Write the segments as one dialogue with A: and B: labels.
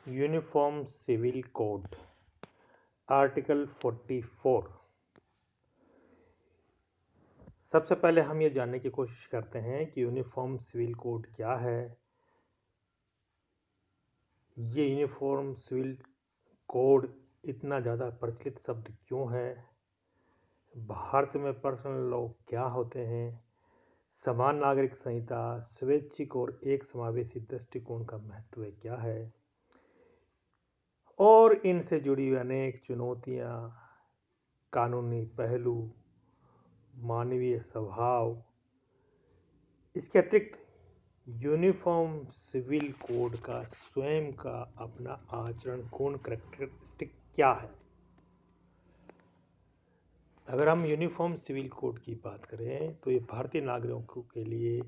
A: Uniform civil code article 44। सबसे पहले हम ये जानने की कोशिश करते हैं कि यूनिफॉर्म सिविल कोड क्या है। ये यूनिफॉर्म सिविल कोड इतना ज़्यादा प्रचलित शब्द क्यों है, भारत में पर्सनल लॉ क्या होते हैं, समान नागरिक संहिता स्वैच्छिक और एक समावेशी दृष्टिकोण का महत्व क्या है और इनसे जुड़ी हुई अनेक चुनौतियाँ, कानूनी पहलू, मानवीय स्वभाव। इसके अतिरिक्त यूनिफॉर्म सिविल कोड का स्वयं का अपना आचरण गुण करैक्टरिस्टिक क्या है। अगर हम यूनिफॉर्म सिविल कोड की बात करें तो ये भारतीय नागरिकों के लिए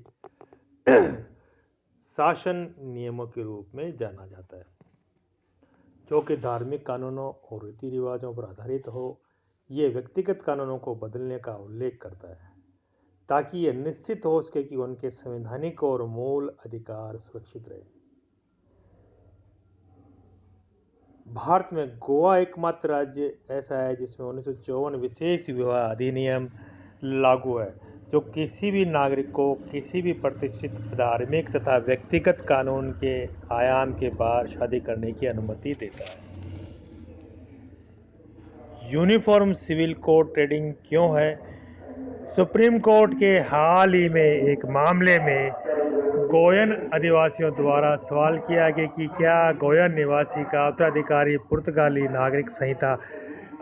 A: शासन नियमों के रूप में जाना जाता है, जो कि धार्मिक कानूनों और रीति रिवाजों पर आधारित हो। ये व्यक्तिगत कानूनों को बदलने का उल्लेख करता है ताकि यह निश्चित हो सके कि उनके संवैधानिक और मूल अधिकार सुरक्षित रहे। भारत में गोवा एकमात्र राज्य ऐसा है जिसमें 1954 विशेष विवाह अधिनियम लागू है, जो किसी भी नागरिक को किसी भी प्रतिष्ठित धार्मिक तथा व्यक्तिगत कानून के आयाम के बाहर शादी करने की अनुमति देता है। यूनिफॉर्म सिविल कोड ट्रेडिंग क्यों है? सुप्रीम कोर्ट के हाल ही में एक मामले में गोयन आदिवासियों द्वारा सवाल किया गया कि क्या गोयन निवासी का उत्तराधिकारी पुर्तगाली नागरिक संहिता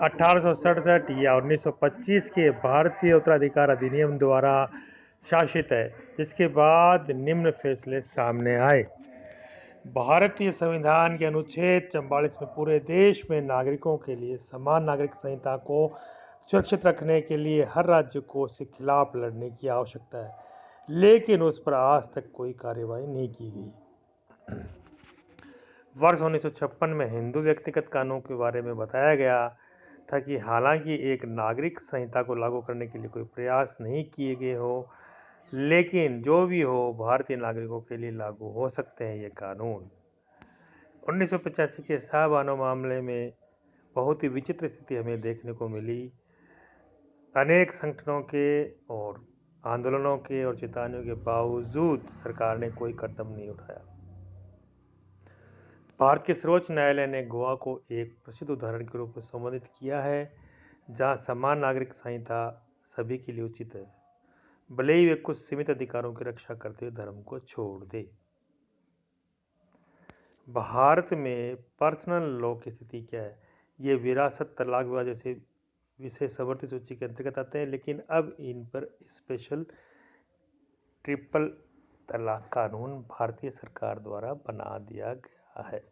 A: 1867 या 1925 के भारतीय उत्तराधिकार अधिनियम द्वारा शासित है, जिसके बाद निम्न फैसले सामने आए। भारतीय संविधान के अनुच्छेद 44 में पूरे देश में नागरिकों के लिए समान नागरिक संहिता को सुरक्षित रखने के लिए हर राज्य को उसके खिलाफ लड़ने की आवश्यकता है, लेकिन उस पर आज तक कोई कार्रवाई नहीं की गई। वर्ष 1956 में हिंदू व्यक्तिगत कानून के बारे में बताया गया था कि हालांकि एक नागरिक संहिता को लागू करने के लिए कोई प्रयास नहीं किए गए हो, लेकिन जो भी हो भारतीय नागरिकों के लिए लागू हो सकते हैं ये कानून। 1985 के शाहबानो मामले में बहुत ही विचित्र स्थिति हमें देखने को मिली। अनेक संगठनों के और आंदोलनों के और चेतावनियों के बावजूद सरकार ने कोई कदम नहीं उठाया। भारत के सर्वोच्च न्यायालय ने गोवा को एक प्रसिद्ध उदाहरण के रूप में संबोधित किया है, जहां समान नागरिक संहिता सभी के लिए उचित है, भले ही वे कुछ सीमित अधिकारों की रक्षा करते हुए धर्म को छोड़ दे। भारत में पर्सनल लॉ की स्थिति क्या है? ये विरासत, तलाक, विवाह जैसे विषय समवर्ती सूची के अंतर्गत आते हैं, लेकिन अब इन पर स्पेशल ट्रिपल तलाक कानून भारतीय सरकार द्वारा बना दिया गया है।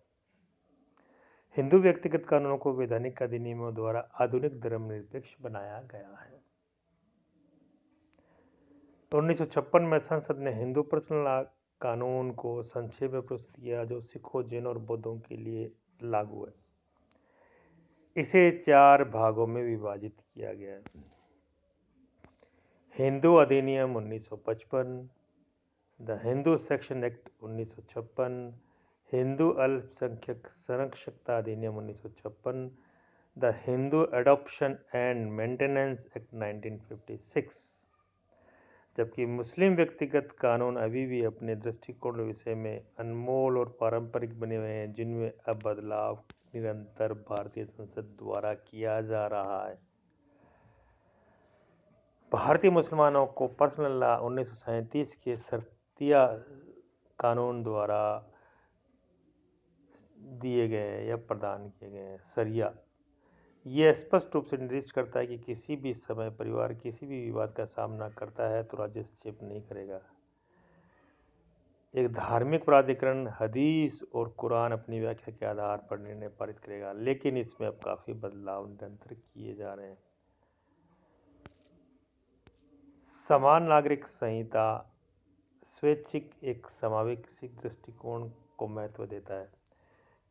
A: हिंदू व्यक्तिगत कानूनों को वैधानिक अधिनियमों द्वारा आधुनिक धर्मनिरपेक्ष बनाया गया है। तो 1956 में संसद ने हिंदू पर्सनल लॉ कानून को संक्षेप में प्रस्तुत किया, जो सिखों, जैनों और बौद्धों के लिए लागू है। इसे 4 भागों में विभाजित किया गया है। हिंदू अधिनियम 1955, the Hindu section act 1956, Hindu अल्पसंख्यक संरक्षकता अधिनियम 1956, the Hindu adoption and maintenance act 1956। जबकि मुस्लिम व्यक्तिगत कानून अभी भी अपने दृष्टिकोण विषय में अनमोल और पारंपरिक बने हुए हैं, जिनमें अब बदलाव निरंतर भारतीय संसद द्वारा किया जा रहा है। भारतीय मुसलमानों को पर्सनल लॉ 1937 के शर्तिया कानून द्वारा दिए गए हैं या प्रदान किए गए हैं। शरिया यह स्पष्ट रूप से निर्दिष्ट करता है कि किसी भी समय परिवार किसी भी विवाद का सामना करता है तो राज्य हस्तक्षेप नहीं करेगा। एक धार्मिक प्राधिकरण हदीस और कुरान अपनी व्याख्या के आधार पर निर्णय पारित करेगा, लेकिन इसमें अब काफी बदलाव निरंतर किए जा रहे हैं। समान नागरिक संहिता स्वैच्छिक एक समावेशी दृष्टिकोण को महत्व देता है।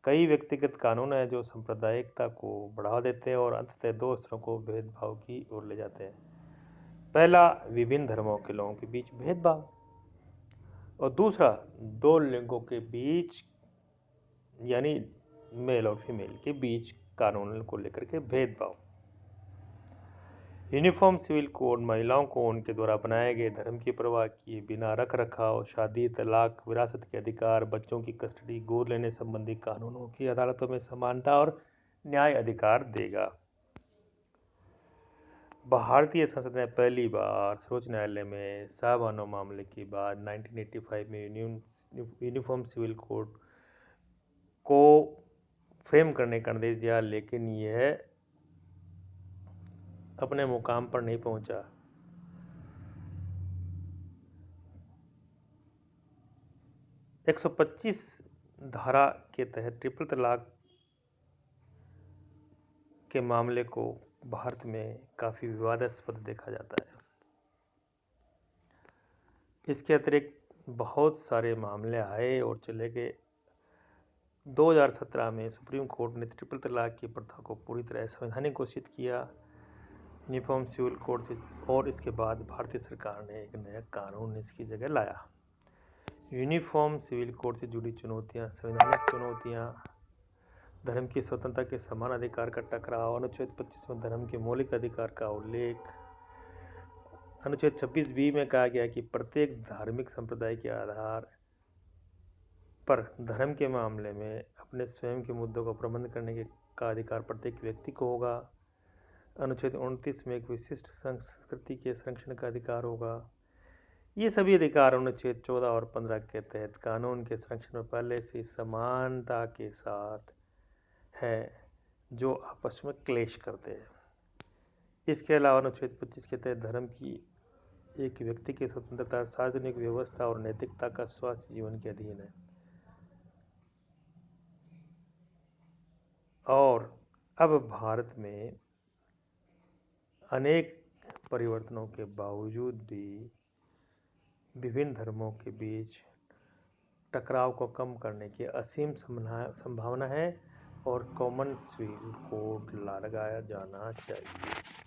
A: कई व्यक्तिगत कानून हैं जो सांप्रदायिकता को बढ़ावा देते हैं और अंततः दो स्तरों को भेदभाव की ओर ले जाते हैं। पहला, विभिन्न धर्मों के लोगों के बीच भेदभाव, और दूसरा, दो लिंगों के बीच यानी मेल और फीमेल के बीच कानून को लेकर के भेदभाव। यूनिफॉर्म सिविल कोड महिलाओं को उनके द्वारा बनाए गए धर्म की परवाह किए बिना रख रखाव, शादी, तलाक, विरासत के अधिकार, बच्चों की कस्टडी, गोद लेने संबंधी कानूनों की अदालतों में समानता और न्याय अधिकार देगा। भारतीय संसद ने पहली बार सर्वोच्च न्यायालय में साहबानो मामले के बाद 1985 में यूनिफॉर्म सिविल कोड को फ्रेम करने का निर्देश दिया, लेकिन यह अपने मुकाम पर नहीं पहुंचा। 125 धारा के तहत ट्रिपल तलाक के मामले को भारत में काफ़ी विवादास्पद देखा जाता है। इसके अतिरिक्त बहुत सारे मामले आए और चले गए। 2017 में सुप्रीम कोर्ट ने ट्रिपल तलाक की प्रथा को पूरी तरह संवैधानिक घोषित किया यूनिफॉर्म सिविल कोड से, और इसके बाद भारतीय सरकार ने एक नया कानून इसकी जगह लाया। यूनिफॉर्म सिविल कोड से जुड़ी चुनौतियां, संवैधानिक चुनौतियां, धर्म की स्वतंत्रता के समान अधिकार का टकराव, अनुच्छेद 25 में धर्म के मौलिक अधिकार का उल्लेख। अनुच्छेद 26B में कहा गया कि प्रत्येक धार्मिक संप्रदाय के आधार पर धर्म के मामले में अपने स्वयं के मुद्दों का प्रबंध करने का अधिकार प्रत्येक व्यक्ति को होगा। अनुच्छेद 29 में एक विशिष्ट संस्कृति के संरक्षण का अधिकार होगा। ये सभी अधिकार अनुच्छेद 14 और 15 के तहत कानून के संरक्षण में पहले से समानता के साथ है, जो आपस में क्लेश करते हैं। इसके अलावा अनुच्छेद 25 के तहत धर्म की एक व्यक्ति की स्वतंत्रता, सार्वजनिक व्यवस्था और नैतिकता का स्वास्थ्य जीवन के अधीन है। और अब भारत में अनेक परिवर्तनों के बावजूद भी विभिन्न धर्मों के बीच टकराव को कम करने की असीम संभावना है और कॉमन सिविल कोड लगाया जाना चाहिए।